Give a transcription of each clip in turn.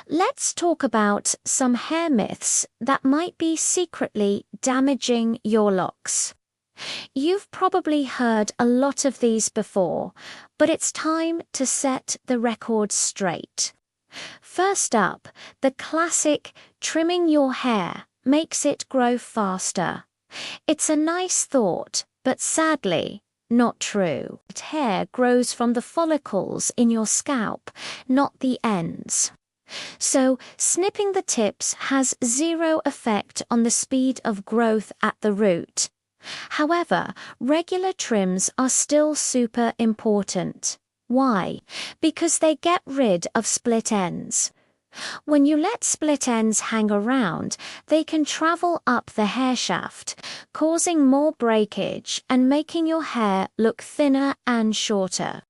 Let's talk about some hair myths that might be secretly damaging your locks. You've probably heard a lot of these before, but it's time to set the record straight. First up, the classic trimming your hair makes it grow faster. It's a nice thought, but sadly, not true. Hair grows from the follicles in your scalp, not the ends. So, snipping the tips has zero effect on the speed of growth at the root. However, regular trims are still super important. Why? Because they get rid of split ends. When you let split ends hang around, they can travel up the hair shaft, causing more breakage and making your hair look thinner and shorter.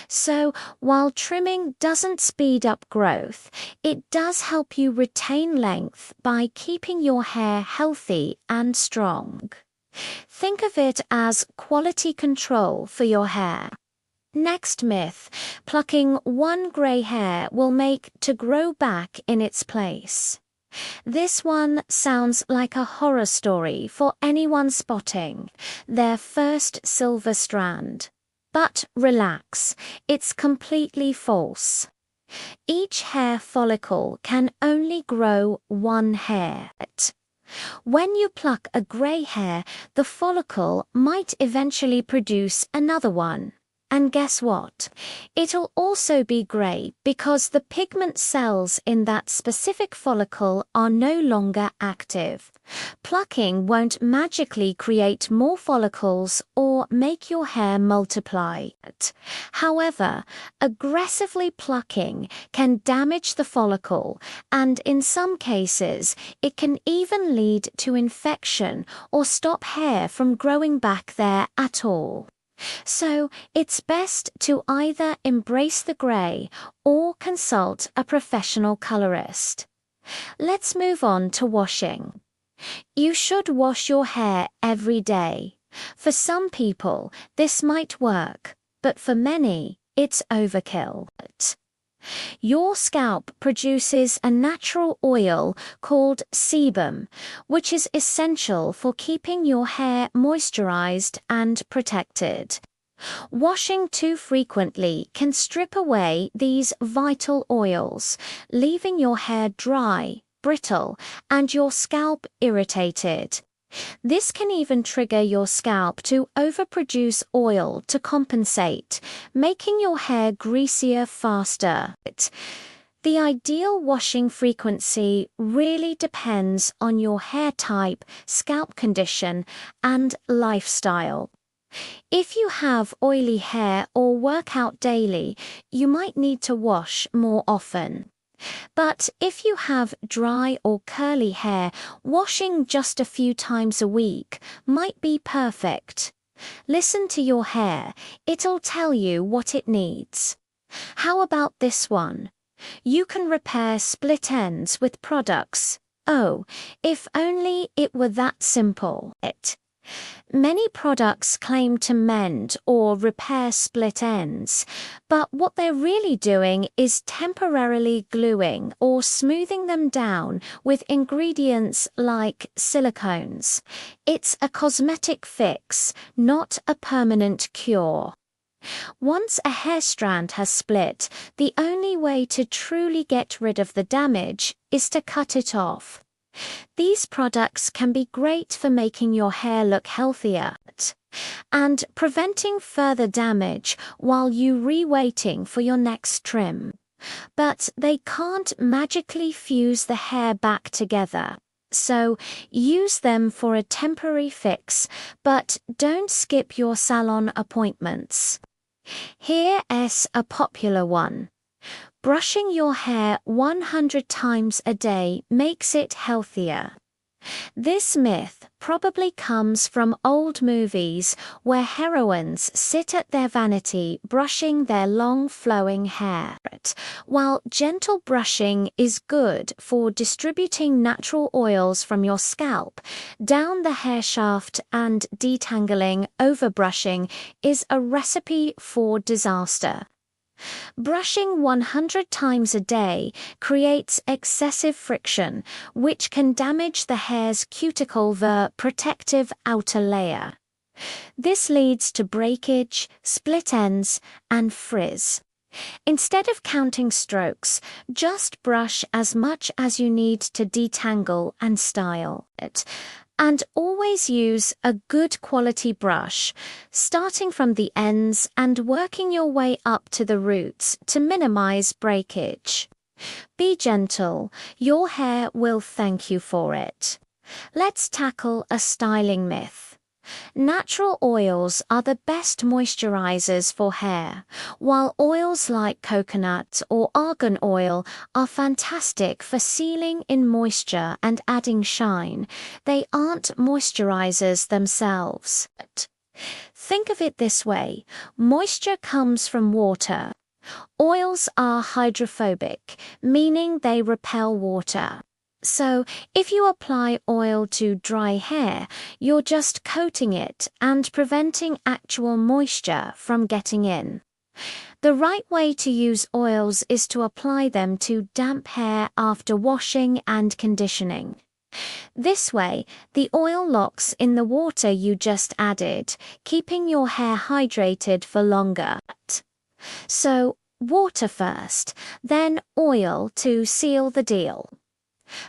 So, while trimming doesn't speed up growth, it does help you retain length by keeping your hair healthy and strong. Think of it as quality control for your hair. Next myth, plucking one grey hair will make to grow back in its place. This one sounds like a horror story for anyone spotting their first silver strand. But relax, it's completely false. Each hair follicle can only grow one hair. When you pluck a grey hair, the follicle might eventually produce another one. And guess what? It'll also be grey because the pigment cells in that specific follicle are no longer active. Plucking won't magically create more follicles or make your hair multiply. However, aggressively plucking can damage the follicle, and in some cases, it can even lead to infection or stop hair from growing back there at all. So, it's best to either embrace the grey or consult a professional colorist. Let's move on to washing. You should wash your hair every day. For some people, this might work, but for many, it's overkill. Your scalp produces a natural oil called sebum, which is essential for keeping your hair moisturized and protected. Washing too frequently can strip away these vital oils, leaving your hair dry, brittle, and your scalp irritated. This can even trigger your scalp to overproduce oil to compensate, making your hair greasier faster. The ideal washing frequency really depends on your hair type, scalp condition, and lifestyle. If you have oily hair or work out daily, you might need to wash more often. But if you have dry or curly hair, washing just a few times a week might be perfect. Listen to your hair, it'll tell you what it needs. How about this one? You can repair split ends with products. Oh, if only it were that simple. Many products claim to mend or repair split ends, but what they're really doing is temporarily gluing or smoothing them down with ingredients like silicones. It's a cosmetic fix, not a permanent cure. Once a hair strand has split, the only way to truly get rid of the damage is to cut it off. These products can be great for making your hair look healthier and preventing further damage while you re-waiting for your next trim. But they can't magically fuse the hair back together. So use them for a temporary fix, but don't skip your salon appointments. Here's a popular one. Brushing your hair 100 times a day makes it healthier. This myth probably comes from old movies where heroines sit at their vanity brushing their long flowing hair. While gentle brushing is good for distributing natural oils from your scalp down the hair shaft and detangling, overbrushing is a recipe for disaster. Brushing 100 times a day creates excessive friction, which can damage the hair's cuticle, the protective outer layer. This leads to breakage, split ends, and frizz. Instead of counting strokes, just brush as much as you need to detangle and style it. And always use a good quality brush, starting from the ends and working your way up to the roots to minimize breakage. Be gentle, your hair will thank you for it. Let's tackle a styling myth. Natural oils are the best moisturizers for hair, while oils like coconut or argan oil are fantastic for sealing in moisture and adding shine. They aren't moisturizers themselves. Think of it this way: moisture comes from water. Oils are hydrophobic, meaning they repel water. So, if you apply oil to dry hair, you're just coating it and preventing actual moisture from getting in. The right way to use oils is to apply them to damp hair after washing and conditioning. This way, the oil locks in the water you just added, keeping your hair hydrated for longer. So, water first, then oil to seal the deal.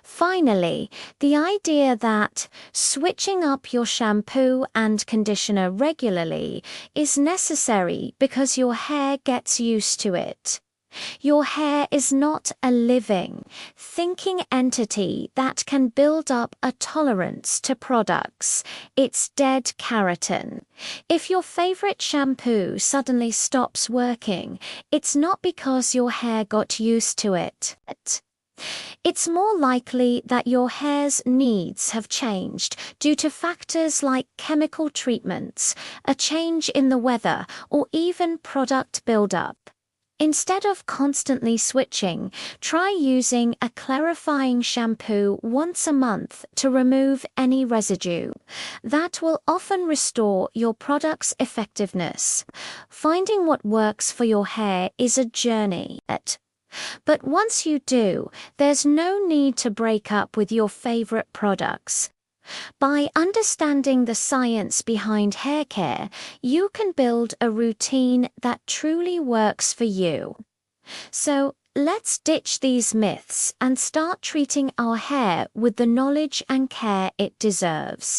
Finally, the idea that switching up your shampoo and conditioner regularly is necessary because your hair gets used to it. Your hair is not a living, thinking entity that can build up a tolerance to products. It's dead keratin. If your favorite shampoo suddenly stops working, it's not because your hair got used to it. It's more likely that your hair's needs have changed due to factors like chemical treatments, a change in the weather, or even product buildup. Instead of constantly switching, try using a clarifying shampoo once a month to remove any residue. That will often restore your product's effectiveness. Finding what works for your hair is a journey. But once you do, there's no need to break up with your favorite products. By understanding the science behind hair care, you can build a routine that truly works for you. So, let's ditch these myths and start treating our hair with the knowledge and care it deserves.